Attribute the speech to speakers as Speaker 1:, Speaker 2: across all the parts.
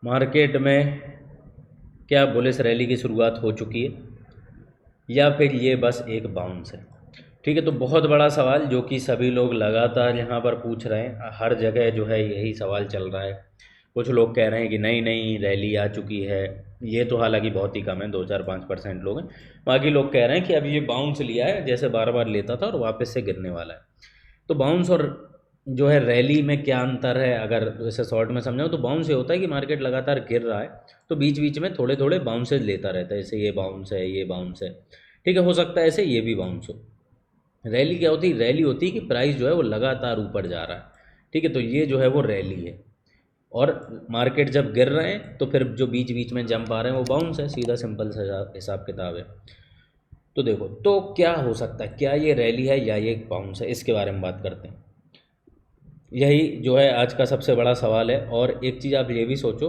Speaker 1: Market में क्या bullish rally की शुरुआत हो चुकी है या फिर ये बस एक बाउंस है? ठीक है, तो बहुत बड़ा सवाल जो कि सभी लोग लगातार यहाँ पर पूछ रहे हैं, हर जगह जो है यही सवाल चल रहा है। कुछ लोग कह रहे हैं कि नहीं नहीं रैली आ चुकी है, ये तो हालांकि बहुत ही कम है, 2-4-5% लोग हैं। बाकी लोग कह रहे हैं कि अब ये बाउंस लिया है, जैसे बार बार लेता था और वापस से गिरने वाला है। तो बाउंस और जो है रैली में क्या अंतर है, अगर इसे शॉर्ट में समझाऊँ तो बाउंस ये होता है कि मार्केट लगातार गिर रहा है तो बीच बीच में थोड़े थोड़े बाउंसेज लेता रहता है, जैसे ये बाउंस है, ये बाउंस है। ठीक है, हो सकता है ऐसे ये भी बाउंस हो। रैली क्या होती है? रैली होती है कि प्राइस जो है वो लगातार ऊपर जा रहा है। ठीक है, तो ये जो है वो रैली है। और मार्केट जब गिर रहे हैं तो फिर जो बीच बीच में जंप आ रहे हैं वो बाउंस है, सीधा सिंपल सा हिसाब किताब है। तो देखो, तो क्या हो सकता है, क्या ये रैली है या ये बाउंस है, इसके बारे में बात करते हैं। यही जो है आज का सबसे बड़ा सवाल है। और एक चीज़ आप ये भी सोचो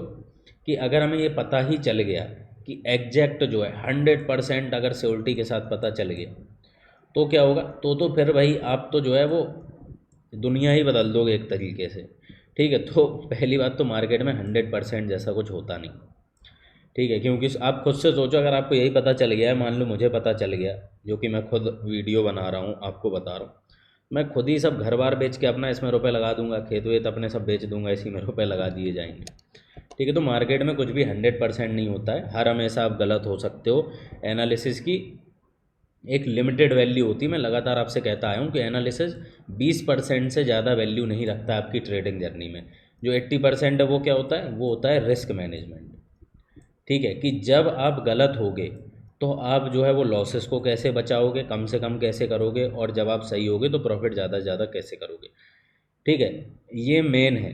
Speaker 1: कि अगर हमें ये पता ही चल गया कि एग्जैक्ट जो है 100% अगर श्योरिटी के साथ पता चल गया तो क्या होगा? तो फिर भाई आप तो जो है वो दुनिया ही बदल दोगे एक तरीके से। ठीक है, तो पहली बात तो मार्केट में 100% जैसा कुछ होता नहीं। ठीक है, क्योंकि आप खुद से सोचो, अगर आपको यही पता चल गया है, मान लो मुझे पता चल गया, जो कि मैं खुद वीडियो बना रहा हूँ आपको बता रहा हूँ, मैं खुद ही सब घर बार बेच के अपना इसमें रुपए लगा दूंगा, खेत वेत अपने सब बेच दूंगा, इसी में रुपए लगा दिए जाएंगे। ठीक है, तो मार्केट में कुछ भी 100% नहीं होता है, हर हमेशा आप गलत हो सकते हो। एनालिसिस की एक लिमिटेड वैल्यू होती है, मैं लगातार आपसे कहता आया हूँ कि एनालिसिस 20% से ज़्यादा वैल्यू नहीं रखता आपकी ट्रेडिंग जर्नी में। जो 80% है वो क्या होता है? वो होता है रिस्क मैनेजमेंट। ठीक है, कि जब आप गलत होगे तो आप जो है वो लॉसेस को कैसे बचाओगे, कम से कम कैसे करोगे, और जब आप सही होगे तो प्रॉफिट ज़्यादा से ज़्यादा कैसे करोगे। ठीक है, ये मेन है।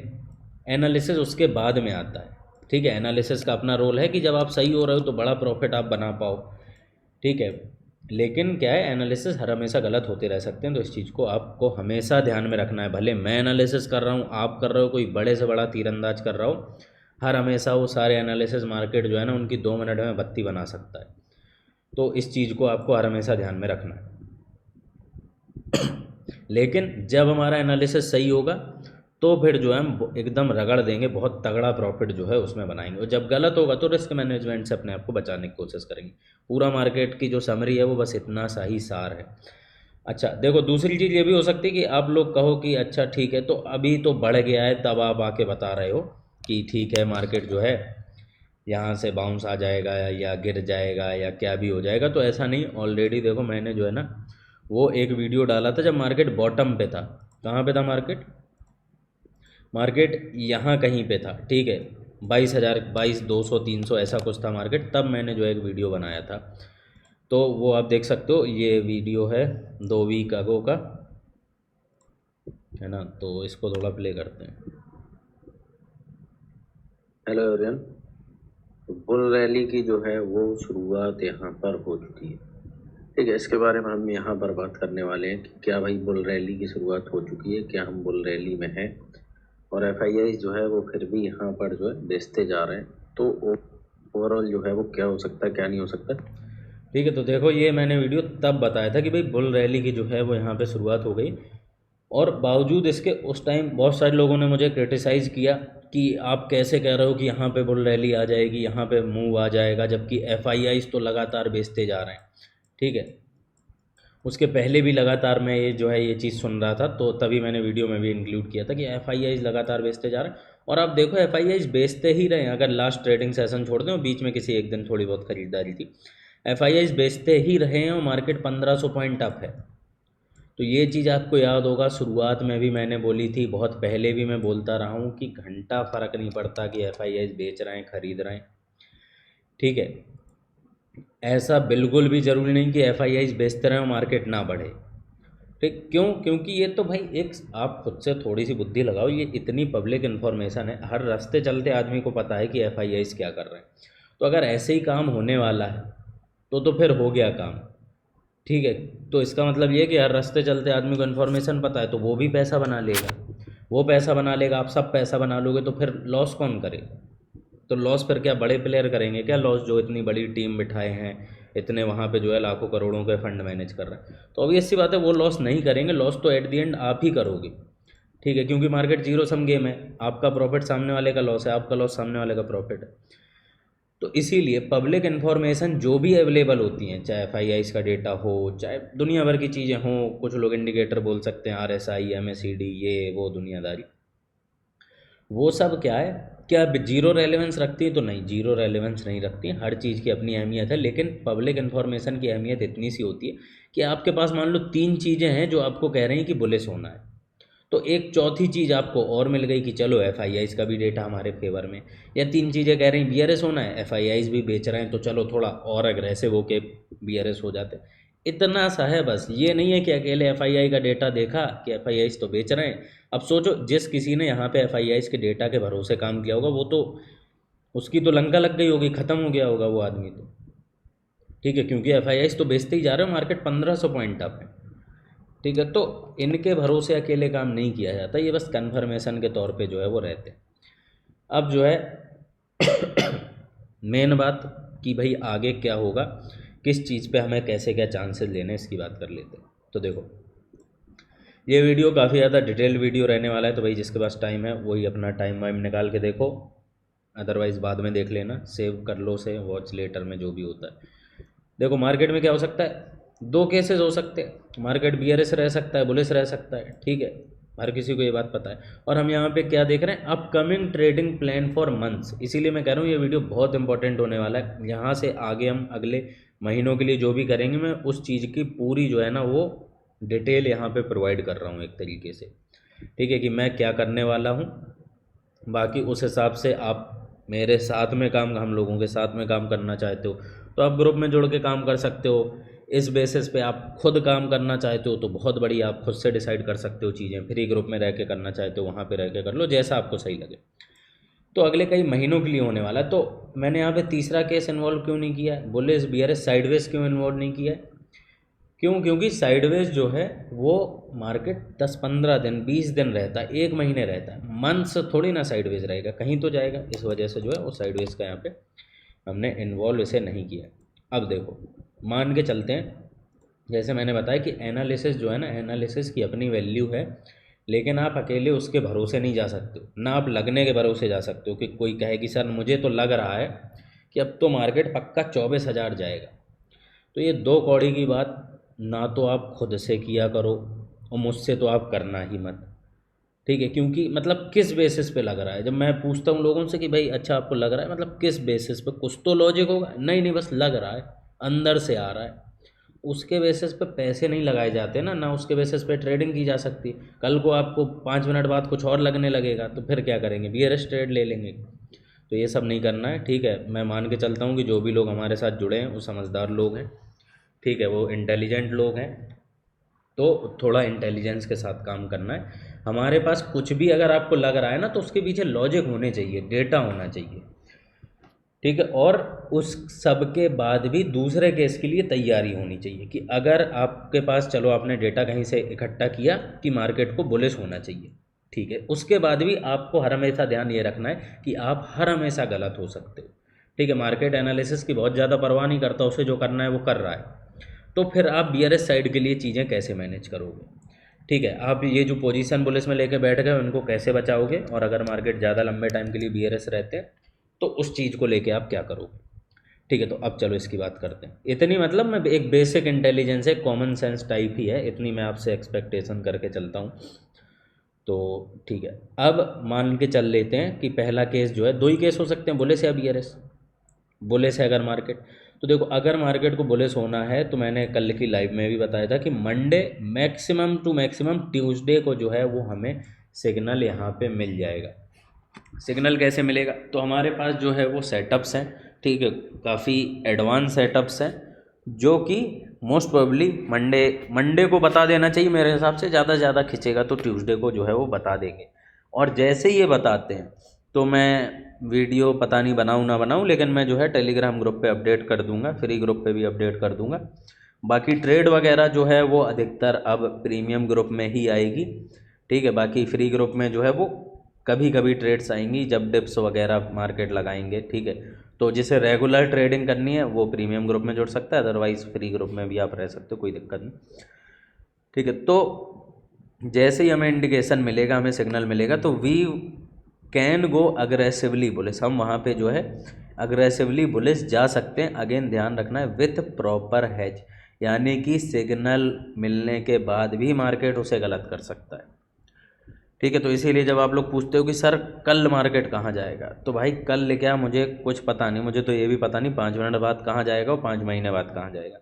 Speaker 1: एनालिसिस उसके बाद में आता है। ठीक है, एनालिसिस का अपना रोल है कि जब आप सही हो रहे हो तो बड़ा प्रॉफिट आप बना पाओ। ठीक है, लेकिन क्या है, एनालिसिस हर हमेशा गलत होते रह सकते हैं, तो इस चीज़ को आपको हमेशा ध्यान में रखना है। भले मैं एनालिसिस कर रहा हूँ, आप कर रहे हो, कोई बड़े से बड़ा तीरंदाज कर रहा हो, हर हमेशा वो सारे एनालिसिस मार्केट जो है ना उनकी 2 मिनट में बत्ती बना सकता है। तो इस चीज़ को आपको हर हमेशा ध्यान में रखना है। लेकिन जब हमारा एनालिसिस सही होगा तो फिर जो है हम एकदम रगड़ देंगे, बहुत तगड़ा प्रॉफिट जो है उसमें बनाएंगे। और जब गलत होगा तो रिस्क मैनेजमेंट से अपने आप को बचाने की कोशिश करेंगे। पूरा मार्केट की जो समरी है वो बस इतना सा ही सार है। अच्छा देखो, दूसरी चीज़ ये भी हो सकती है कि आप लोग कहो कि अच्छा ठीक है, तो अभी तो बढ़ गया है, तब आप आके बता रहे हो कि ठीक है मार्केट जो है यहाँ से बाउंस आ जाएगा या गिर जाएगा या क्या भी हो जाएगा। तो ऐसा नहीं, ऑलरेडी देखो मैंने जो है ना वो एक वीडियो डाला था जब मार्केट बॉटम पे था। कहाँ पे था मार्केट? मार्केट यहाँ कहीं पे था। ठीक है, 22,000, 22,200, 300 ऐसा कुछ था मार्केट, तब मैंने जो एक वीडियो बनाया था। तो वो आप देख सकते हो, ये वीडियो है 2 वीक अगो का, है ना। तो इसको थोड़ा प्ले करते हैं।
Speaker 2: Hello everyone. बुल रैली की जो है वो शुरुआत यहाँ पर हो चुकी है। ठीक है, इसके बारे में हम यहाँ पर बात करने वाले हैं कि क्या भाई बुल रैली की शुरुआत हो चुकी है, क्या हम बुल रैली में हैं, और एफआईआई जो है वो फिर भी यहाँ पर जो है बेचते जा रहे हैं। तो ओवरऑल जो है वो क्या हो सकता है, क्या नहीं हो सकता।
Speaker 1: ठीक है, तो देखो ये मैंने वीडियो तब बताया था कि भाई बुल रैली की जो है वो यहाँ पे शुरुआत हो गई, और बावजूद इसके उस टाइम बहुत सारे लोगों ने मुझे क्रिटिसाइज़ किया कि आप कैसे कह रहे हो कि यहाँ पे बुल रैली आ जाएगी, यहाँ पे मूव आ जाएगा, जबकि एफआईआईज तो लगातार बेचते जा रहे हैं। ठीक है, उसके पहले भी लगातार मैं ये जो है ये चीज़ सुन रहा था, तो तभी मैंने वीडियो में भी इंक्लूड किया था कि एफआईआईज लगातार बेचते जा रहे हैं। और आप देखो एफआईआईज बेचते ही रहे हैं, अगर लास्ट ट्रेडिंग सेशन छोड़ दें, बीच में किसी एक दिन थोड़ी बहुत खरीदारी थी, एफआईआईज बेचते ही रहे हैं और मार्केट 1500 पॉइंट अप है। तो ये चीज़ आपको याद होगा, शुरुआत में भी मैंने बोली थी, बहुत पहले भी मैं बोलता रहा हूँ कि घंटा फ़र्क नहीं पड़ता कि एफआईआईज बेच रहे हैं खरीद रहे हैं। ठीक है, ऐसा बिल्कुल भी ज़रूरी नहीं कि एफआईआईज बेचते रहें और मार्केट ना बढ़े। ठीक, क्यों? क्योंकि ये तो भाई एक, आप खुद से थोड़ी सी बुद्धि लगाओ, ये इतनी पब्लिक इन्फॉर्मेशन है, हर रास्ते चलते आदमी को पता है कि एफआईआईज क्या कर रहे हैं। तो अगर ऐसे ही काम होने वाला है तो फिर हो गया काम। ठीक है, तो इसका मतलब ये है कि हर रास्ते चलते आदमी को इन्फॉर्मेशन पता है तो वो भी पैसा बना लेगा, वो पैसा बना लेगा, आप सब पैसा बना लोगे, तो फिर लॉस कौन करेगा? तो लॉस फिर क्या बड़े प्लेयर करेंगे क्या लॉस, जो इतनी बड़ी टीम बिठाए हैं, इतने वहाँ पे जो है लाखों करोड़ों के फंड मैनेज कर रहे हैं? तो ऑब्वियस सी बात है वो लॉस नहीं करेंगे, लॉस तो एट दी एंड आप ही करोगे। ठीक है, क्योंकि मार्केट जीरो सम गेम है, आपका प्रॉफिट सामने वाले का लॉस है, आपका लॉस सामने वाले का प्रॉफिट है। तो इसीलिए पब्लिक इन्फॉर्मेशन जो भी अवेलेबल होती हैं, चाहे FIIs का डेटा हो, चाहे दुनिया भर की चीज़ें हों, कुछ लोग इंडिकेटर बोल सकते हैं, RSI MACD ये वो दुनियादारी, वो सब क्या है, क्या जीरो रेलेवेंस रखती है? तो नहीं, जीरो रेलेवेंस नहीं रखती। हर चीज़ की अपनी अहमियत है, लेकिन पब्लिक इन्फॉर्मेशन की अहमियत इतनी सी होती है कि आपके पास मान लो 3 चीज़ें हैं जो आपको कह रही हैं कि बुलिश होना है, तो एक चौथी चीज़ आपको और मिल गई कि चलो FIIs का भी डेटा हमारे फेवर में, या 3 चीज़ें कह रही हैं BRS होना है, FIIs भी बेच रहे हैं, तो चलो थोड़ा और अग्रेसिव होके BRS हो जाते हैं। इतना सा है बस, ये नहीं है कि अकेले FII का डेटा देखा कि FIIs तो बेच रहे हैं। अब सोचो, जिस किसी ने यहाँ पे FIIs के डेटा के भरोसे काम किया होगा, वो तो उसकी तो लंका लग गई होगी, ख़त्म हो गया होगा वो आदमी तो, ठीक है, क्योंकि FIIs तो बेचते ही जा रहे हो, मार्केट 1500 पॉइंट अप है, ठीक है। तो इनके भरोसे अकेले काम नहीं किया जाता, ये बस कन्फर्मेशन के तौर पे जो है वो रहते हैं। अब जो है मेन बात कि भाई आगे क्या होगा, किस चीज़ पे हमें कैसे क्या चांसेस लेने, इसकी बात कर लेते हैं। तो देखो, ये वीडियो काफ़ी ज़्यादा डिटेल वीडियो रहने वाला है, तो भाई जिसके पास टाइम है वही अपना टाइम वाइम निकाल के देखो, अदरवाइज़ बाद में देख लेना, सेव कर लो से वॉच लेटर में जो भी होता है। देखो मार्केट में क्या हो सकता है, 2 केसेस हो सकते हैं, मार्केट BRS रह सकता है, बुलिश रह सकता है, ठीक है, हर किसी को ये बात पता है। और हम यहाँ पे क्या देख रहे हैं, upcoming trading plan for months, इसीलिए मैं कह रहा हूँ ये वीडियो बहुत इंपॉर्टेंट होने वाला है। यहाँ से आगे हम अगले महीनों के लिए जो भी करेंगे, मैं उस चीज़ की पूरी जो है ना वो डिटेल यहाँ पे प्रोवाइड कर रहा हूँ एक तरीके से, ठीक है, कि मैं क्या करने वाला हूँ। बाकी उस हिसाब से आप मेरे साथ में काम, हम लोगों के साथ में काम करना चाहते हो तो आप ग्रुप में जुड़ के काम कर सकते हो। इस बेसिस पे आप खुद काम करना चाहते हो तो बहुत बढ़िया, आप खुद से डिसाइड कर सकते हो चीज़ें। फ्री ग्रुप में रह के करना चाहते हो, वहाँ पे रह के कर लो, जैसा आपको सही लगे। तो अगले कई महीनों के लिए होने वाला है। तो मैंने यहाँ पे तीसरा केस इन्वॉल्व क्यों नहीं किया है, बोले इस BRS साइडवेज क्यों इन्वॉल्व नहीं किया है? क्यों? क्योंकि साइडवेज जो है वो मार्केट 10-15 दिन 20 दिन रहता है, 1 महीने रहता है, मंथ्स थोड़ी ना साइडवेज रहेगा, कहीं तो जाएगा। इस वजह से जो है वो साइडवेज का यहाँ पे हमने इन्वॉल्व इसे नहीं किया। अब देखो, मान के चलते हैं, जैसे मैंने बताया कि एनालिसिस जो है ना, एनालिसिस की अपनी वैल्यू है, लेकिन आप अकेले उसके भरोसे नहीं जा सकते हो, ना आप लगने के भरोसे जा सकते हो कि कोई कहे कि सर मुझे तो लग रहा है कि अब तो मार्केट पक्का 24,000 जाएगा। तो ये 2 कौड़ी की बात ना तो आप खुद से किया करो और मुझसे तो आप करना ही मत, ठीक है। क्योंकि मतलब किस बेसिस पे लग रहा है, जब मैं पूछता हूँ लोगों से कि भाई अच्छा आपको लग रहा है, मतलब किस बेसिस पे, कुछ तो लॉजिक होगा, नहीं नहीं बस लग रहा है, अंदर से आ रहा है। उसके बेसिस पे पैसे नहीं लगाए जाते ना, ना उसके बेसिस पे ट्रेडिंग की जा सकती। कल को आपको 5 मिनट बाद कुछ और लगने लगेगा तो फिर क्या करेंगे, BRS ट्रेड ले लेंगे। तो ये सब नहीं करना है, ठीक है। मैं मान के चलता हूँ कि जो भी लोग हमारे साथ जुड़े हैं वो समझदार लोग हैं, ठीक है, वो इंटेलिजेंट लोग हैं। तो थोड़ा इंटेलिजेंस के साथ काम करना है। हमारे पास कुछ भी अगर आपको लग रहा है ना, तो उसके पीछे लॉजिक होने चाहिए, डेटा होना चाहिए, ठीक है। और उस सब के बाद भी दूसरे केस के लिए तैयारी होनी चाहिए कि अगर आपके पास, चलो आपने डेटा कहीं से इकट्ठा किया कि मार्केट को बुलिश होना चाहिए, ठीक है, उसके बाद भी आपको हर हमेशा ध्यान ये रखना है कि आप हर हमेशा गलत हो सकते हो, ठीक है। मार्केट एनालिसिस की बहुत ज़्यादा परवाह नहीं करता, उसे जो करना है वो कर रहा है। तो फिर आप BRS साइड के लिए चीज़ें कैसे मैनेज करोगे, ठीक है। आप ये जो पोजीशन बुलिश में लेके बैठ गए उनको कैसे बचाओगे, और अगर मार्केट ज़्यादा लंबे टाइम के लिए BRS रहते हैं तो उस चीज़ को लेके आप क्या करोगे, ठीक है। तो अब चलो इसकी बात करते हैं। इतनी मतलब मैं एक बेसिक इंटेलिजेंस है, कॉमन सेंस टाइप ही है, इतनी मैं आपसे एक्सपेक्टेशन करके चलता हूँ। तो ठीक है, अब मान के चल लेते हैं कि पहला केस जो है, 2 ही केस हो सकते हैं, बुलिश या BRS। बुलिश है अगर मार्केट, तो देखो अगर मार्केट को बुलिश होना है तो मैंने कल की लाइव में भी बताया था कि Monday maximum to maximum Tuesday को जो है वो हमें सिग्नल यहाँ पे मिल जाएगा। सिग्नल कैसे मिलेगा, तो हमारे पास जो है वो सेटअप्स हैं, ठीक है, काफ़ी एडवांस सेटअप्स हैं, जो कि मोस्ट प्रोबेबली मंडे को बता देना चाहिए मेरे हिसाब से। ज़्यादा से ज़्यादा खिंचेगा तो ट्यूसडे को जो है वो बता देंगे। और जैसे ही ये बताते हैं तो मैं वीडियो पता नहीं बनाऊँ ना बनाऊँ, लेकिन मैं जो है टेलीग्राम ग्रुप पे अपडेट कर दूंगा, फ्री ग्रुप पे भी अपडेट कर दूंगा। बाकी ट्रेड वगैरह जो है वो अधिकतर अब प्रीमियम ग्रुप में ही आएगी, ठीक है। बाकी फ्री ग्रुप में जो है वो कभी कभी ट्रेड्स आएंगी जब डिप्स वगैरह मार्केट लगाएंगे, ठीक है। तो जिसे रेगुलर ट्रेडिंग करनी है वो प्रीमियम ग्रुप में जुड़ सकता है, अदरवाइज़ फ्री ग्रुप में भी आप रह सकते हो, कोई दिक्कत नहीं, ठीक है। तो जैसे ही हमें इंडिकेशन मिलेगा, हमें सिग्नल मिलेगा, तो we can go aggressively bullish, हम वहाँ पे जो है अग्रेसिवली बुलिश जा सकते हैं। अगेन ध्यान रखना है विथ प्रॉपर हैज, यानी कि सिग्नल मिलने के बाद भी मार्केट उसे गलत कर सकता है। ठीक है, तो इसीलिए जब आप लोग पूछते हो कि सर कल मार्केट कहाँ जाएगा, तो भाई कल क्या, मुझे कुछ पता नहीं, मुझे तो ये भी पता नहीं 5 मिनट बाद कहाँ जाएगा और 5 महीने बाद कहाँ जाएगा।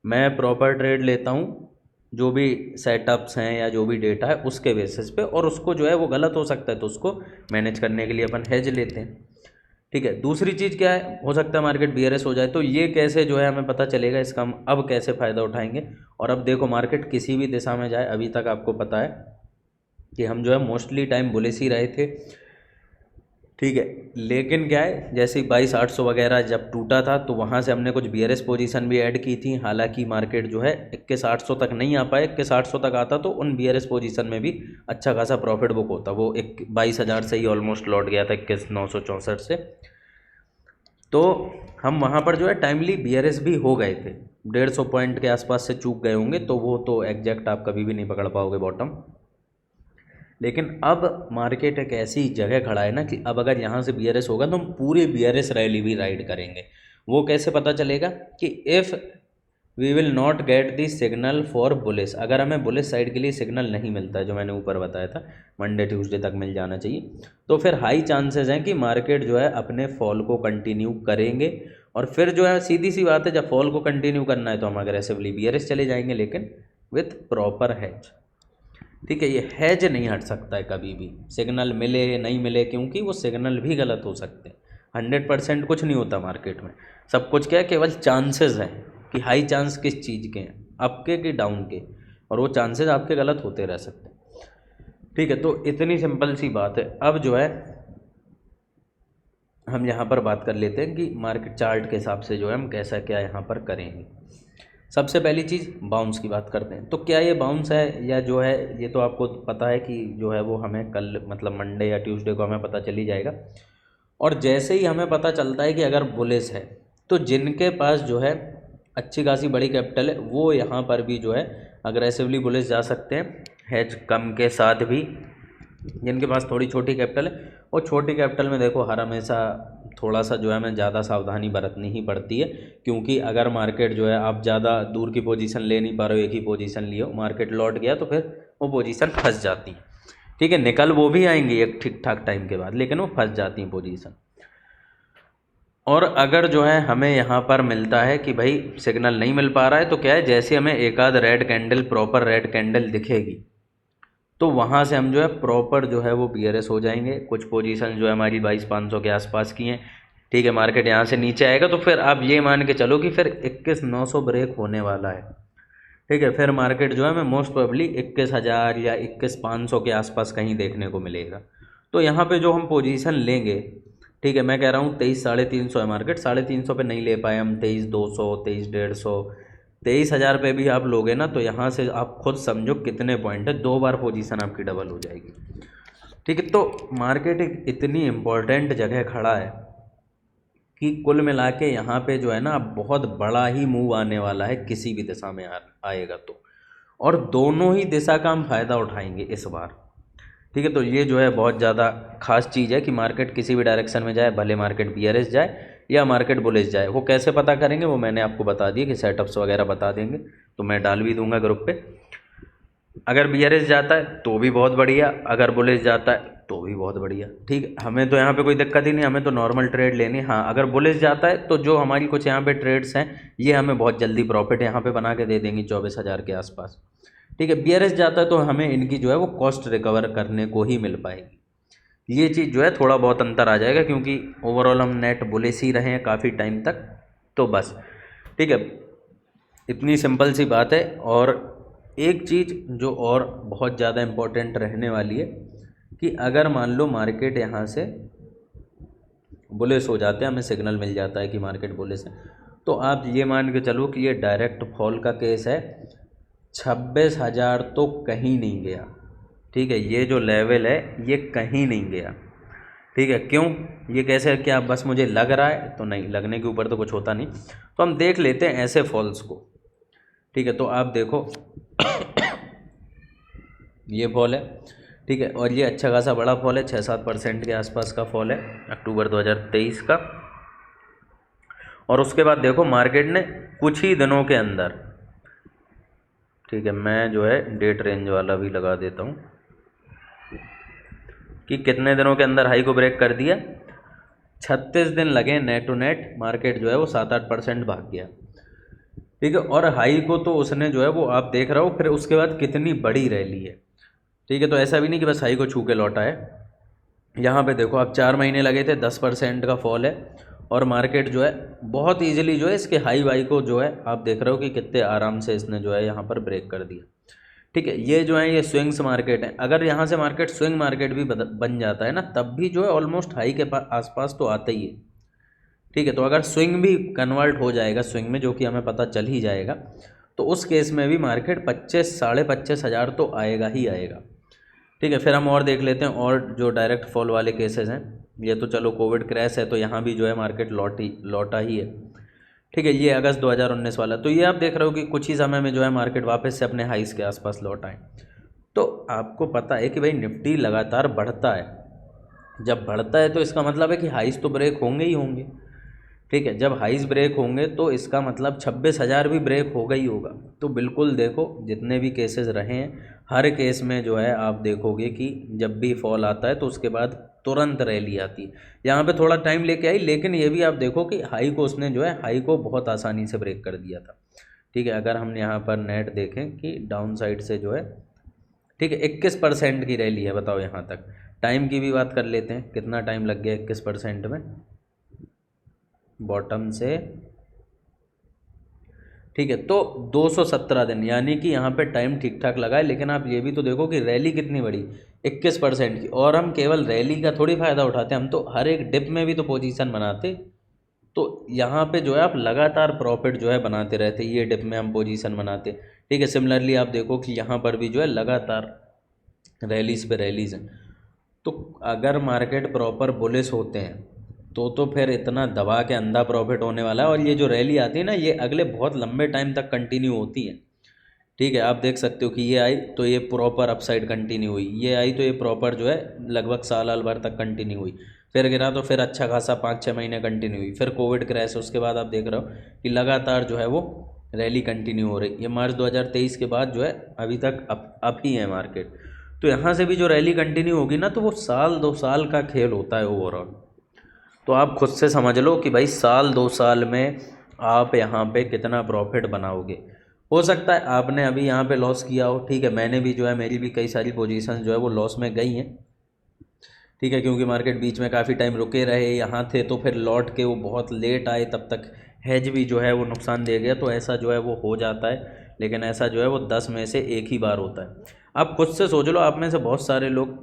Speaker 1: मैं प्रॉपर ट्रेड लेता हूँ, जो भी सेटअप्स हैं या जो भी डेटा है उसके बेसिस पे, और उसको जो है वो गलत हो सकता है, तो उसको मैनेज करने के लिए अपन हेज लेते हैं। ठीक है, दूसरी चीज़ क्या है, हो सकता है मार्केट बीआरएस हो जाए, तो ये कैसे जो है हमें पता चलेगा, इसका हम अब कैसे फ़ायदा उठाएंगे। और अब देखो मार्केट किसी भी दिशा में जाए, अभी तक आपको पता है कि हम जो है मोस्टली टाइम बुलिश ही रहे थे। ठीक है, लेकिन क्या है, जैसे 22,800 वगैरह जब टूटा था तो वहाँ से हमने कुछ बीआरएस पोजीशन भी ऐड की थी। हालांकि मार्केट जो है 21,800 तक नहीं आ पाए, 21,800 तक आता तो उन बीआरएस पोजीशन में भी अच्छा खासा प्रॉफिट बुक होता। वो 22,000 से ही ऑलमोस्ट लौट गया था, 21,964 से। तो हम वहाँ पर जो है टाइमली बीआरएस भी हो गए थे, 150 पॉइंट के आसपास से चूक गए होंगे, तो वो तो एग्जैक्ट आप कभी भी नहीं पकड़ पाओगे बॉटम। लेकिन अब मार्केट एक ऐसी जगह खड़ा है ना कि अब अगर यहाँ से बीआरएस होगा तो हम पूरे बीआरएस रैली भी राइड करेंगे। वो कैसे पता चलेगा कि if we will not get the signal for bullish, अगर हमें बुलिश साइड के लिए सिग्नल नहीं मिलता है, जो मैंने ऊपर बताया था मंडे ट्यूसडे तक मिल जाना चाहिए, तो फिर हाई चांसेस हैं कि मार्केट जो है अपने फॉल को कंटिन्यू करेंगे। और फिर जो है सीधी सी बात है, जब फॉल को कंटिन्यू करना है तो हम अग्रेसिवली बीआरएस चले जाएंगे, लेकिन विथ प्रॉपर हैज। ठीक है, ये हैज नहीं हट सकता है कभी भी, सिग्नल मिले नहीं मिले, क्योंकि वो सिग्नल भी गलत हो सकते हैं। 100% कुछ नहीं होता मार्केट में, सब कुछ क्या है, केवल चांसेस हैं कि हाई चांस किस चीज़ के हैं, अप के कि डाउन के, और वो चांसेस आपके गलत होते रह सकते हैं। ठीक है, तो इतनी सिंपल सी बात है। अब जो है हम यहाँ पर बात कर लेते हैं कि मार्केट चार्ट के हिसाब से जो है हम कैसा क्या यहाँ पर करेंगे। सबसे पहली चीज़ बाउंस की बात करते हैं। तो क्या ये बाउंस है या जो है, ये तो आपको पता है कि जो है वो हमें कल मतलब मंडे या ट्यूसडे को हमें पता चल ही जाएगा। और जैसे ही हमें पता चलता है कि अगर बुलिश है, तो जिनके पास जो है अच्छी खासी बड़ी कैपिटल है वो यहाँ पर भी जो है अग्रेसिवली बुलिश जा सकते हैं, हैज कम के साथ भी। जिनके पास थोड़ी छोटी कैपिटल है, और छोटी कैपिटल में देखो हर हमेशा थोड़ा सा जो है हमें ज़्यादा सावधानी बरतनी ही पड़ती है, क्योंकि अगर मार्केट जो है आप ज़्यादा दूर की पोजीशन ले नहीं पा रहे हो, एक ही पोजीशन लिए हो, मार्केट लौट गया तो फिर वो पोजीशन फंस जाती है। ठीक है, निकल वो भी आएंगी एक ठीक ठाक टाइम के बाद, लेकिन वो फंस जाती हैं पोजीशन। और अगर जो है हमें यहाँ पर मिलता है कि भाई सिग्नल नहीं मिल पा रहा है, तो क्या है, जैसे हमें एक आध red candle, proper red candle दिखेगी, तो वहाँ से हम जो है प्रॉपर जो है वो बीआरएस हो जाएंगे। कुछ पोजीशन जो है हमारी 22,500 के आसपास की हैं। ठीक है, मार्केट यहाँ से नीचे आएगा तो फिर आप ये मान के चलो कि फिर 21,900 ब्रेक होने वाला है। ठीक है, फिर मार्केट जो है हमें मोस्ट प्रोबेबली 21,000 या 21,500 के आसपास कहीं देखने को मिलेगा। तो यहाँ पे जो हम पोजीशन लेंगे, ठीक है, मैं कह रहा हूँ 23,350 है मार्केट, 350 पे नहीं ले पाए हम, 23,200, 23,150, 23,000 पे भी आप लोगे ना, तो यहाँ से आप खुद समझो कितने पॉइंट है, 2 बार पोजीशन आपकी डबल हो जाएगी। ठीक है, तो मार्केट एक इतनी इम्पोर्टेंट जगह खड़ा है कि कुल मिला के यहाँ पे जो है ना बहुत बड़ा ही मूव आने वाला है, किसी भी दिशा में आएगा तो, और दोनों ही दिशा का हम फ़ायदा उठाएंगे इस बार। ठीक है, तो ये जो है बहुत ज़्यादा खास चीज़ है कि मार्केट किसी भी डायरेक्शन में जाए, भले मार्केट बीआरएस जाए या मार्केट बुलिश जाए, वो कैसे पता करेंगे वो मैंने आपको बता दिया कि सेटअप्स वगैरह बता देंगे, तो मैं डाल भी दूंगा ग्रुप पे। अगर बीआरएस जाता है तो भी बहुत बढ़िया, अगर बुलिश जाता है तो भी बहुत बढ़िया। ठीक, हमें तो यहाँ पे कोई दिक्कत ही नहीं, हमें तो नॉर्मल ट्रेड लेनी। हाँ, अगर बुलिश जाता है तो जो हमारी कुछ यहाँ पे ट्रेड्स हैं ये हमें बहुत जल्दी प्रॉफिट यहाँ पे बना के दे देंगी 24,000 के आसपास। ठीक है, बीआरएस जाता है तो हमें इनकी जो है वो कॉस्ट रिकवर करने को ही मिल पाएगी। ये चीज़ जो है थोड़ा बहुत अंतर आ जाएगा, क्योंकि ओवरऑल हम नेट बुलिश ही रहे हैं काफ़ी टाइम तक, तो बस। ठीक है, इतनी सिंपल सी बात है। और एक चीज़ जो और बहुत ज़्यादा इम्पोर्टेंट रहने वाली है कि अगर मान लो मार्केट यहाँ से बुलिश हो जाते हैं, हमें सिग्नल मिल जाता है कि मार्केट बुलिश है, तो आप ये मान के चलो कि ये डायरेक्ट फॉल का केस है, 26,000 तो कहीं नहीं गया। ठीक है, ये जो लेवल है ये कहीं नहीं गया। ठीक है, क्यों, ये कैसे, क्या बस मुझे लग रहा है? तो नहीं, लगने के ऊपर तो कुछ होता नहीं। तो हम देख लेते हैं ऐसे फॉल्स को। ठीक है, तो आप देखो ये फॉल है, ठीक है। और ये अच्छा खासा बड़ा फॉल है, 6-7% के आसपास का फॉल है अक्टूबर 2023 का। और उसके बाद देखो मार्केट ने कुछ ही दिनों के अंदर, ठीक है, मैं जो है डेट रेंज वाला भी लगा देता हूँ कि कितने दिनों के अंदर हाई को ब्रेक कर दिया। 36 दिन लगे नेट टू नेट, मार्केट जो है वो 7-8% भाग गया, ठीक है। और हाई को तो उसने जो है वो आप देख रहे हो, फिर उसके बाद कितनी बड़ी रैली है, ठीक है। तो ऐसा भी नहीं कि बस हाई को छू के लौटा है, यहाँ पे देखो आप 4 महीने लगे थे, 10% का फॉल है। और मार्केट जो है बहुत ईजिली जो है इसके हाई वाई को जो है आप देख रहे हो कि कितने आराम से इसने जो है यहाँ पर ब्रेक कर दिया, ठीक है। ये जो है ये स्विंग्स मार्केट है, अगर यहाँ से मार्केट स्विंग मार्केट भी बन जाता है ना, तब भी जो है ऑलमोस्ट हाई के आसपास तो आता ही है, ठीक है। तो अगर स्विंग भी कन्वर्ट हो जाएगा स्विंग में, जो कि हमें पता चल ही जाएगा, तो उस केस में भी मार्केट 25-25.5 हज़ार तो आएगा ही आएगा, ठीक है। फिर हम और देख लेते हैं और जो डायरेक्ट फॉल वाले केसेस हैं। ये तो चलो कोविड क्रैश है, तो यहाँ भी जो है मार्केट लौटा ही है, ठीक है। ये अगस्त 2019 वाला, तो ये आप देख रहे हो कि कुछ ही समय में जो है मार्केट वापस से अपने हाइस के आसपास लौट आए। तो आपको पता है कि भाई निफ्टी लगातार बढ़ता है, जब बढ़ता है तो इसका मतलब है कि हाइस तो ब्रेक होंगे ही होंगे, ठीक है। जब हाइस ब्रेक होंगे तो इसका मतलब 26,000 भी ब्रेक होगा ही होगा। तो बिल्कुल देखो जितने भी केसेस रहे हैं, हर केस में जो है आप देखोगे कि जब भी फॉल आता है तो उसके बाद तुरंत रैली आती है। यहाँ पे थोड़ा टाइम लेके आई, लेकिन ये भी आप देखो कि हाई को उसने जो है हाई को बहुत आसानी से ब्रेक कर दिया था, ठीक है। अगर हम यहाँ पर नेट देखें कि डाउन साइड से जो है, ठीक है, 21% की रैली है, बताओ यहाँ तक। टाइम की भी बात कर लेते हैं, कितना टाइम लग गया 21% में बॉटम से, ठीक है। तो 217 दिन, यानी कि यहाँ पे टाइम ठीक ठाक लगा है। लेकिन आप ये भी तो देखो कि रैली कितनी बड़ी, 21% की। और हम केवल रैली का थोड़ी फ़ायदा उठाते, हम तो हर एक डिप में भी तो पोजीशन बनाते। तो यहाँ पे जो है आप लगातार प्रॉफिट जो है बनाते रहते, ये डिप में हम पोजीशन बनाते, ठीक है। सिमिलरली आप देखो कि यहाँ पर भी जो है लगातार रैलीज पे रैलीज हैं। तो अगर मार्केट प्रॉपर बुलिश होते हैं तो फिर इतना दबा के अंधा प्रॉफिट होने वाला है। और ये जो रैली आती है ना, ये अगले बहुत लंबे टाइम तक कंटिन्यू होती है, ठीक है। आप देख सकते हो कि ये आई तो ये प्रॉपर अपसाइड कंटिन्यू हुई, ये आई तो ये प्रॉपर जो है लगभग साल भर तक कंटिन्यू हुई, फिर गिरा तो फिर अच्छा खासा 5-6 महीने कंटिन्यू हुई, फिर कोविड क्रैश, उसके बाद आप देख रहे हो कि लगातार जो है वो रैली कंटिन्यू हो रही। ये मार्च 2023 के बाद जो है अभी तक अप ही है मार्केट। तो यहाँ से भी जो रैली कंटिन्यू होगी ना, तो वो 1-2 साल का खेल होता है ओवरऑल। तो आप खुद से समझ लो कि भाई 1-2 साल में आप यहाँ पे कितना प्रॉफिट बनाओगे। हो सकता है आपने अभी यहाँ पे लॉस किया हो, ठीक है। मैंने भी जो है, मेरी भी कई सारी पोजीशंस जो है वो लॉस में गई हैं, ठीक है, क्योंकि मार्केट बीच में काफ़ी टाइम रुके रहे, यहाँ थे तो फिर लौट के वो बहुत लेट आए, तब तक हेज भी जो है वो नुकसान दे गया। तो ऐसा जो है वो हो जाता है, लेकिन ऐसा जो है वो 10 में से एक ही बार होता है। आप खुद से सोच लो, आप में से बहुत सारे लोग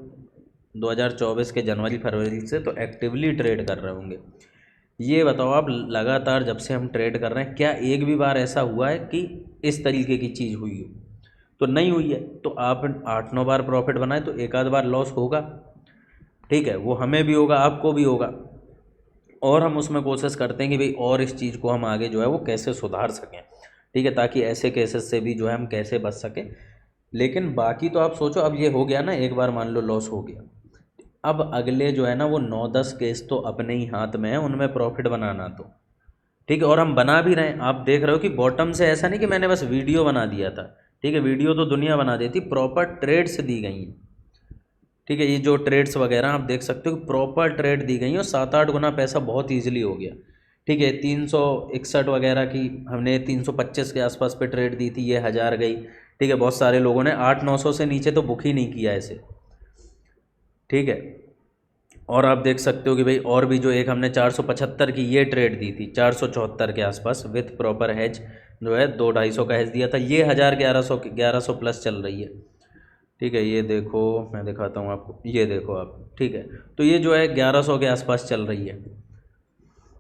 Speaker 1: 2024 के जनवरी फरवरी से तो एक्टिवली ट्रेड कर रहे होंगे। ये बताओ आप, लगातार जब से हम ट्रेड कर रहे हैं, क्या एक भी बार ऐसा हुआ है कि इस तरीके की चीज़ हुई हो? तो नहीं हुई है। तो आप 8-9 बार प्रॉफिट बनाए तो एक आध बार लॉस होगा, ठीक है। वो हमें भी होगा, आपको भी होगा। और हम उसमें कोशिश करते हैं कि भाई और इस चीज़ को हम आगे जो है वो कैसे सुधार सकें, ठीक है, ताकि ऐसे केसेस से भी जो है हम कैसे बच सकें। लेकिन बाकी तो आप सोचो, अब ये हो गया ना, एक बार मान लो लॉस हो गया, अब अगले जो है ना वो 9-10 केस तो अपने ही हाथ में है, उनमें प्रॉफिट बनाना तो, ठीक है। और हम बना भी रहे हैं। आप देख रहे हो कि बॉटम से ऐसा नहीं कि मैंने बस वीडियो बना दिया था, ठीक है, वीडियो तो दुनिया बना देती, प्रॉपर ट्रेड्स दी गई हैं, ठीक है। ये जो ट्रेड्स वगैरह आप देख सकते हो कि प्रॉपर ट्रेड दी गई हैं, और 7-8 गुना पैसा बहुत ईजिली हो गया, ठीक है। 361 वगैरह की हमने 325 के आसपास पे ट्रेड दी थी, ये 1000 गई, ठीक है। बहुत सारे लोगों ने 800-900 से नीचे तो बुक ही नहीं किया ऐसे, ठीक है। और आप देख सकते हो कि भाई और भी जो एक हमने 475 की ये ट्रेड दी थी, 474 के आसपास विथ प्रॉपर हैज जो है 200-250 का हैज दिया था, ये 1100 प्लस चल रही है, ठीक है। ये देखो, मैं दिखाता हूँ आपको, ये देखो आप, ठीक है। तो ये जो है 1100 के आसपास चल रही है,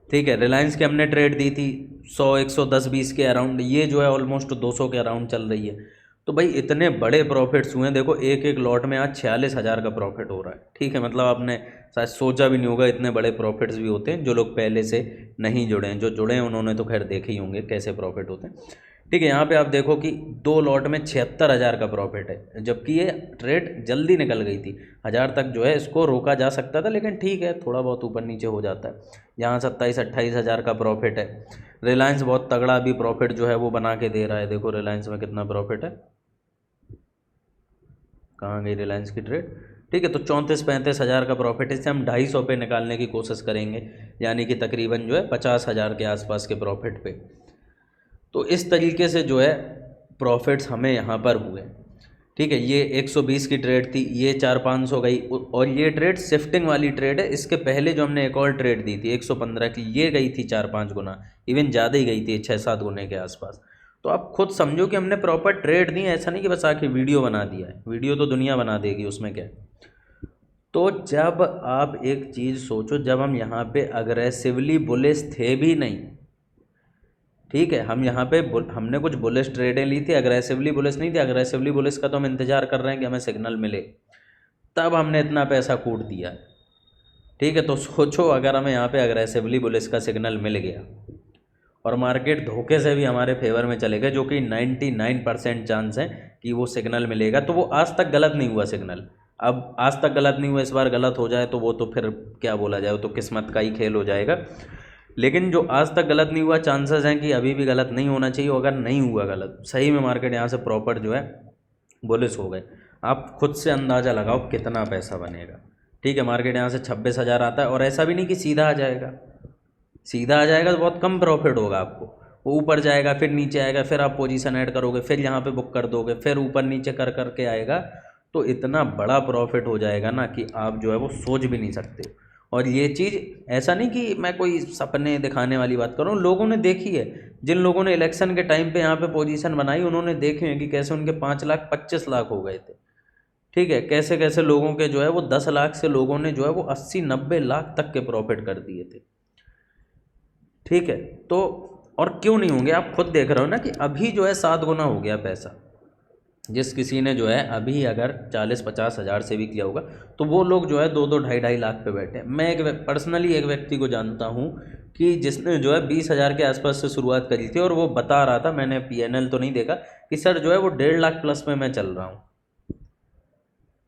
Speaker 1: ठीक है। रिलायंस की हमने ट्रेड दी थी 100-110-20 के अराउंड, ये जो है ऑलमोस्ट 200 के अराउंड चल रही है। तो भाई इतने बड़े प्रॉफिट्स हुए हैं, देखो एक एक लॉट में आज 46,000 का प्रॉफिट हो रहा है, ठीक है। मतलब आपने शायद सोचा भी नहीं होगा इतने बड़े प्रॉफिट्स भी होते हैं। जो लोग पहले से नहीं जुड़े हैं, जो जुड़े हैं उन्होंने तो खैर देखे ही होंगे कैसे प्रॉफिट होते हैं, ठीक है, यहाँ पे आप देखो कि 2 लॉट में 76,000 का प्रॉफिट है, जबकि ये ट्रेड जल्दी निकल गई थी। 1000 तक जो है इसको रोका जा सकता था, लेकिन ठीक है थोड़ा बहुत ऊपर नीचे हो जाता है। यहाँ 27-28 हज़ार का प्रॉफिट है। रिलायंस बहुत तगड़ा अभी प्रॉफिट जो है वो बना के दे रहा है। देखो रिलायंस में कितना प्रॉफिट है, कहाँ गई रिलायंस की ट्रेड। ठीक है, तो 34-35 हज़ार का प्रॉफिट, इससे हम 250 पे निकालने की कोशिश करेंगे, यानी कि तकरीबन जो है 50 हज़ार के आसपास के प्रॉफिट पे। तो इस तरीके से जो है प्रॉफिट्स हमें यहाँ पर हुए। ठीक है, ये 120 की ट्रेड थी, ये 400-500 गई, और ये ट्रेड शिफ्टिंग वाली ट्रेड है। इसके पहले जो हमने एक और ट्रेड दी थी 115 की, ये गई थी 4-5 गुना, इवन ज़्यादा ही गई थी 6-7 गुने के आसपास। तो आप खुद समझो कि हमने प्रॉपर ट्रेड दी, ऐसा नहीं कि बस आके वीडियो बना दिया है। वीडियो तो दुनिया बना देगी, उसमें क्या है। तो जब आप एक चीज़ सोचो, जब हम यहाँ पे अग्रेसिवली बुलिश थे भी नहीं, ठीक है, हम यहाँ पे हमने कुछ बुलिश ट्रेडें ली थी, अग्रेसिवली बुलिश नहीं थी। अग्रेसिवली बुलिश का तो हम इंतज़ार कर रहे हैं कि हमें सिग्नल मिले, तब हमने इतना पैसा कूट दिया। ठीक है, तो सोचो अगर हमें यहाँ पे अग्रेसिवली बुलिश का सिग्नल मिल गया और मार्केट धोखे से भी हमारे फेवर में चले गए, जो कि 99% चांस है कि वो सिग्नल मिलेगा, तो वो आज तक गलत नहीं हुआ सिग्नल। अब आज तक गलत नहीं हुआ, इस बार गलत हो जाए तो वो तो फिर क्या बोला जाए, वो तो किस्मत का ही खेल हो जाएगा। लेकिन जो आज तक गलत नहीं हुआ, चांसेस हैं कि अभी भी गलत नहीं होना चाहिए। अगर नहीं हुआ गलत, सही में मार्केट यहाँ से प्रॉपर जो है बुलिश हो गए, आप खुद से अंदाज़ा लगाओ कितना पैसा बनेगा। ठीक है, मार्केट यहाँ से 26,000 आता है, और ऐसा भी नहीं कि सीधा आ जाएगा। सीधा आ जाएगा तो बहुत कम प्रॉफिट होगा आपको। वो ऊपर जाएगा, फिर नीचे आएगा, फिर आप पोजीशन ऐड करोगे, फिर यहाँ पे बुक कर दोगे, फिर ऊपर नीचे कर करके आएगा, तो इतना बड़ा प्रॉफिट हो जाएगा ना कि आप जो है वो सोच भी नहीं सकते। और ये चीज़ ऐसा नहीं कि मैं कोई सपने दिखाने वाली बात कर रहा हूँ, लोगों ने देखी है। जिन लोगों ने इलेक्शन के टाइम पे यहाँ पे पोजीशन बनाई, उन्होंने देखे हैं कि कैसे उनके 5 लाख 25 लाख हो गए थे। ठीक है, कैसे कैसे लोगों के जो है वो 10 लाख से लोगों ने जो है वो 80-90 लाख तक के प्रॉफिट कर दिए थे। ठीक है, तो और क्यों नहीं होंगे, आप खुद देख रहे हो ना कि अभी जो है 7 गुना हो गया पैसा। जिस किसी ने जो है अभी अगर 40-50 हज़ार से भी किया होगा, तो वो लोग जो है 2-2 ढाई लाख पे बैठे हैं। मैं एक पर्सनली एक व्यक्ति को जानता हूँ कि जिसने जो है 20,000 के आसपास से शुरुआत करी थी, और वो बता रहा था, मैंने PNL तो नहीं देखा, कि सर जो है वो 1.5 लाख प्लस में मैं चल रहा हूँ।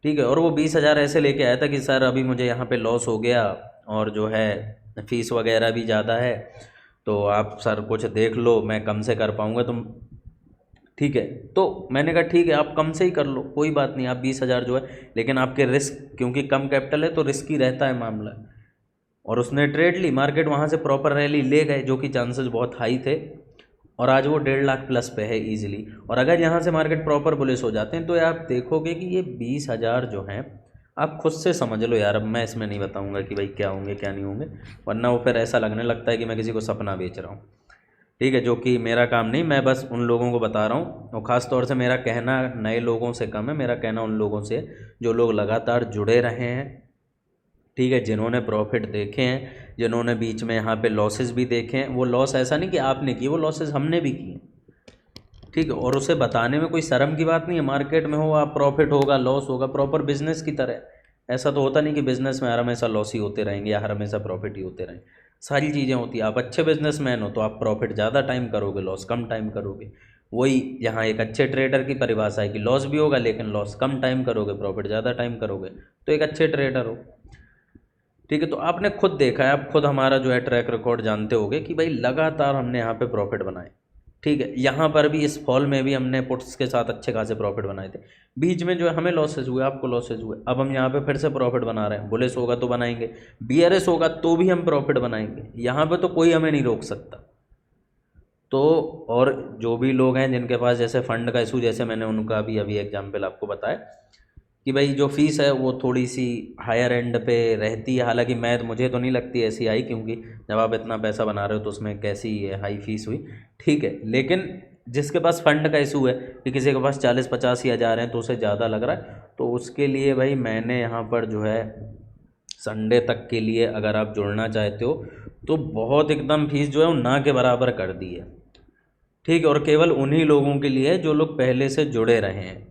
Speaker 1: ठीक है, और वो 20,000 ऐसे लेके आया था कि सर अभी मुझे यहाँ पे लॉस हो गया, और जो है फीस वगैरह भी ज़्यादा है, तो आप सर कुछ देख लो, मैं कम से कर पाऊँगा तुम। ठीक है, तो मैंने कहा ठीक है, आप कम से ही कर लो, कोई बात नहीं, आप 20,000 जो है, लेकिन आपके रिस्क, क्योंकि कम कैपिटल है तो रिस्की रहता है मामला। और उसने ट्रेड ली, मार्केट वहाँ से प्रॉपर रैली ले गए, जो कि चांसेस बहुत हाई थे, और आज वो 1.5 लाख प्लस पे है ईजिली। और अगर यहाँ से मार्केट प्रॉपर बुलिश हो जाते हैं, तो आप देखोगे कि ये 20,000 जो हैं, आप खुद से समझ लो यार। अब मैं इसमें नहीं बताऊँगा कि भाई क्या होंगे क्या नहीं होंगे, वरना वो फिर ऐसा लगने लगता है कि मैं किसी को सपना बेच रहा हूँ। ठीक है, जो कि मेरा काम नहीं, मैं बस उन लोगों को बता रहा हूँ। और ख़ास तौर से मेरा कहना नए लोगों से कम है, मेरा कहना उन लोगों से जो लोग लगातार जुड़े रहे हैं। ठीक है, जिन्होंने प्रॉफिट देखे हैं, जिन्होंने बीच में यहाँ पे लॉसेस भी देखे हैं। वो लॉस ऐसा नहीं कि आपने किए, वो लॉसेस हमने भी किए। ठीक है, और उसे बताने में कोई शर्म की बात नहीं है। मार्केट में हो आप, प्रॉफिट होगा लॉस होगा, प्रॉपर बिजनेस की तरह। ऐसा तो होता नहीं कि बिज़नेस में हर हमेशा लॉस ही होते रहेंगे या हर हमेशा प्रॉफिट ही होते रहेंगे। सारी चीज़ें होती हैं। आप अच्छे बिजनेसमैन हो तो आप प्रॉफिट ज़्यादा टाइम करोगे, लॉस कम टाइम करोगे। वही यहाँ एक अच्छे ट्रेडर की परिभाषा है कि लॉस भी होगा लेकिन लॉस कम टाइम करोगे, प्रॉफिट ज़्यादा टाइम करोगे, तो एक अच्छे ट्रेडर हो। ठीक है, तो आपने खुद देखा है, आप खुद हमारा जो है ट्रैक रिकॉर्ड जानते होगे कि भाई लगातार हमने यहाँ पे प्रॉफिट बनाए। ठीक है, यहाँ पर भी इस फॉल में भी हमने पुट्स के साथ अच्छे खासे प्रॉफिट बनाए थे। बीच में जो है हमें लॉसेज हुए, आपको लॉसेज हुए। अब हम यहाँ पे फिर से प्रॉफिट बना रहे हैं। बुलिश होगा तो बनाएंगे, BRS होगा तो भी हम प्रॉफिट बनाएंगे। यहाँ पे तो कोई हमें नहीं रोक सकता। तो और जो भी लोग हैं जिनके पास जैसे फंड का इशू, जैसे मैंने उनका भी अभी एग्जाम्पल आपको बताया कि भाई जो फ़ीस है वो थोड़ी सी हायर एंड पे रहती है। हालांकि मुझे तो नहीं लगती ऐसी हाई, क्योंकि जब आप इतना पैसा बना रहे हो तो उसमें कैसी हाई फीस हुई। ठीक है, लेकिन जिसके पास फंड का इशू है कि किसी के पास 40-50 ही हज़ार हैं तो उसे ज़्यादा लग रहा है, तो उसके लिए भाई मैंने यहाँ पर जो है संडे तक के लिए अगर आप जुड़ना चाहते हो तो बहुत एकदम फीस जो है वो ना के बराबर कर दी है। ठीक है, और केवल उन्हीं लोगों के लिए जो लोग पहले से जुड़े रहे हैं।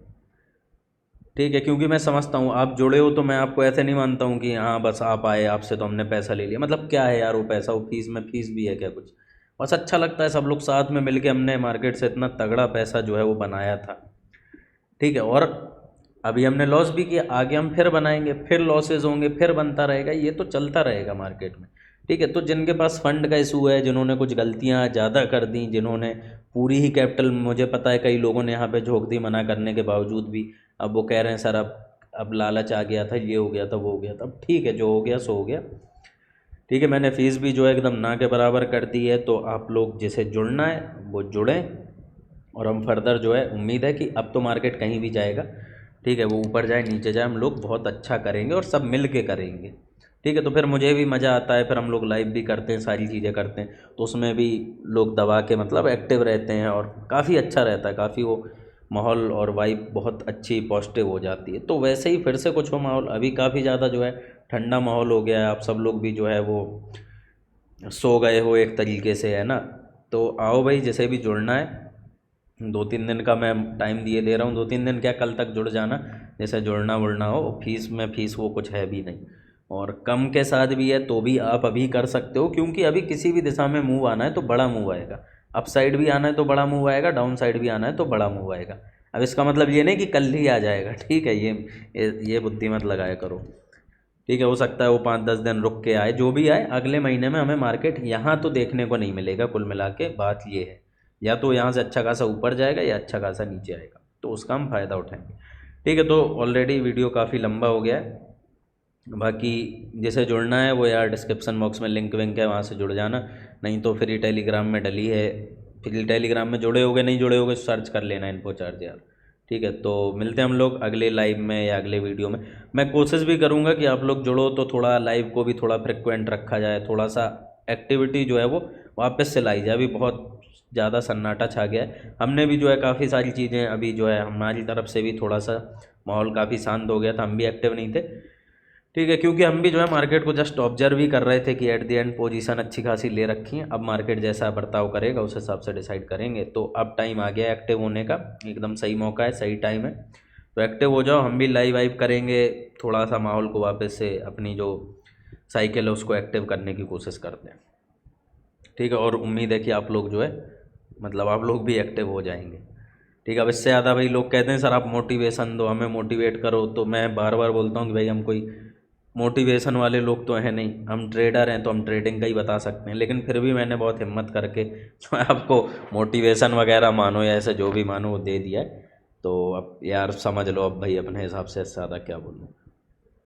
Speaker 1: ठीक है, क्योंकि मैं समझता हूँ आप जुड़े हो, तो मैं आपको ऐसे नहीं मानता हूँ कि हाँ बस आप आए, आपसे तो हमने पैसा ले लिया। मतलब क्या है यार वो पैसा, वो फीस में फीस भी है क्या कुछ। बस अच्छा लगता है सब लोग साथ में मिलके हमने मार्केट से इतना तगड़ा पैसा जो है वो बनाया था। ठीक है, और अभी हमने लॉस भी किया, आगे हम फिर बनाएंगे, फिर लॉसेज होंगे, फिर बनता रहेगा, ये तो चलता रहेगा मार्केट में। ठीक है, तो जिनके पास फंड का इशू है, जिन्होंने कुछ गलतियां ज़्यादा कर दी, जिन्होंने पूरी ही कैपिटल, मुझे पता है कई लोगों ने यहाँ पे झोंक दी मना करने के बावजूद भी, अब वो कह रहे हैं सर अब लालच आ गया था, ये हो गया था, वो हो गया था। अब ठीक है, जो हो गया सो हो गया। ठीक है, मैंने फ़ीस भी जो है एकदम ना के बराबर कर दी है, तो आप लोग जिसे जुड़ना है वो जुड़ें, और हम फर्दर जो है, उम्मीद है कि अब तो मार्केट कहीं भी जाएगा। ठीक है, वो ऊपर जाए नीचे जाए, हम लोग बहुत अच्छा करेंगे और सब मिल के करेंगे। ठीक है, तो फिर मुझे भी मज़ा आता है, फिर हम लोग लाइव भी करते हैं, सारी चीज़ें करते हैं, तो उसमें भी लोग दबा के मतलब एक्टिव रहते हैं और काफ़ी अच्छा रहता है, काफ़ी वो माहौल और वाइब बहुत अच्छी पॉजिटिव हो जाती है। तो वैसे ही फिर से कुछ हो माहौल, अभी काफ़ी ज़्यादा जो है ठंडा माहौल हो गया है, आप सब लोग भी जो है वो सो गए हो एक तरीके से, है ना। तो आओ भाई, जैसे भी जुड़ना है, 2-3 दिन का मैं टाइम दिए दे रहा हूँ, 2-3 दिन क्या, कल तक जुड़ जाना, जैसे जुड़ना वुड़ना हो। फीस में फ़ीस वो कुछ है भी नहीं, और कम के साथ भी है तो भी आप अभी कर सकते हो, क्योंकि अभी किसी भी दिशा में मूव आना है तो बड़ा मूव आएगा, अप साइड भी आना है तो बड़ा मूव आएगा, डाउन साइड भी आना है तो बड़ा मूव आएगा। अब इसका मतलब ये नहीं कि कल ही आ जाएगा, ठीक है, ये बुद्धि मत लगाया करो। ठीक है, हो सकता है वो 5-10 दिन रुक के आए, जो भी आए, अगले महीने में हमें मार्केट यहाँ तो देखने को नहीं मिलेगा। कुल मिला के बात ये है, या तो यहाँ से अच्छा खासा ऊपर जाएगा या अच्छा खासा नीचे आएगा, तो उसका हम फ़ायदा उठाएंगे। ठीक है, तो ऑलरेडी वीडियो काफ़ी लंबा हो गया है। बाकी जैसे जुड़ना है वो यार डिस्क्रिप्शन बॉक्स में लिंक विंक है, वहाँ से जुड़ जाना, नहीं तो फ्री टेलीग्राम में डली है, फ्री टेलीग्राम में जुड़े होगे, नहीं जुड़े होगे सर्च कर लेना इन्फो चार्ज यार। ठीक है, तो मिलते हैं हम लोग अगले लाइव में या अगले वीडियो में। मैं कोशिश भी करूँगा कि आप लोग जुड़ो तो थोड़ा लाइव को भी थोड़ा फ्रिक्वेंट रखा जाए, थोड़ा सा एक्टिविटी जो है वो वापस से लाई जाए। अभी बहुत ज़्यादा सन्नाटा छा गया है, हमने भी जो है काफ़ी सारी चीज़ें, अभी जो है हमारी तरफ से भी थोड़ा सा माहौल काफ़ी शांत हो गया था, हम भी एक्टिव नहीं थे। ठीक है, क्योंकि हम भी जो है मार्केट को जस्ट ऑब्जर्व ही कर रहे थे कि एट द एंड पोजीशन अच्छी खासी ले रखी है, अब मार्केट जैसा बर्ताव करेगा उस हिसाब से डिसाइड करेंगे। तो अब टाइम आ गया एक्टिव होने का, एकदम सही मौका है, सही टाइम है, तो एक्टिव हो जाओ। हम भी लाइव वाइव करेंगे, थोड़ा सा माहौल को वापस से अपनी जो साइकिल है उसको एक्टिव करने की कोशिश करते हैं। ठीक है, और उम्मीद है कि आप लोग जो है मतलब आप लोग भी एक्टिव हो जाएंगे। ठीक है, अब इससे ज़्यादा भाई लोग कहते हैं सर आप मोटिवेशन दो, हमें मोटिवेट करो, तो मैं बार बार बोलता हूँ कि भाई हम कोई मोटिवेशन वाले लोग तो हैं नहीं, हम ट्रेडर हैं, तो हम ट्रेडिंग का ही बता सकते हैं। लेकिन फिर भी मैंने बहुत हिम्मत करके जो है आपको मोटिवेशन वगैरह मानो या ऐसे जो भी मानो वो दे दिया है। तो अब यार समझ लो, अब भाई अपने हिसाब से ज़्यादा क्या बोलूँ।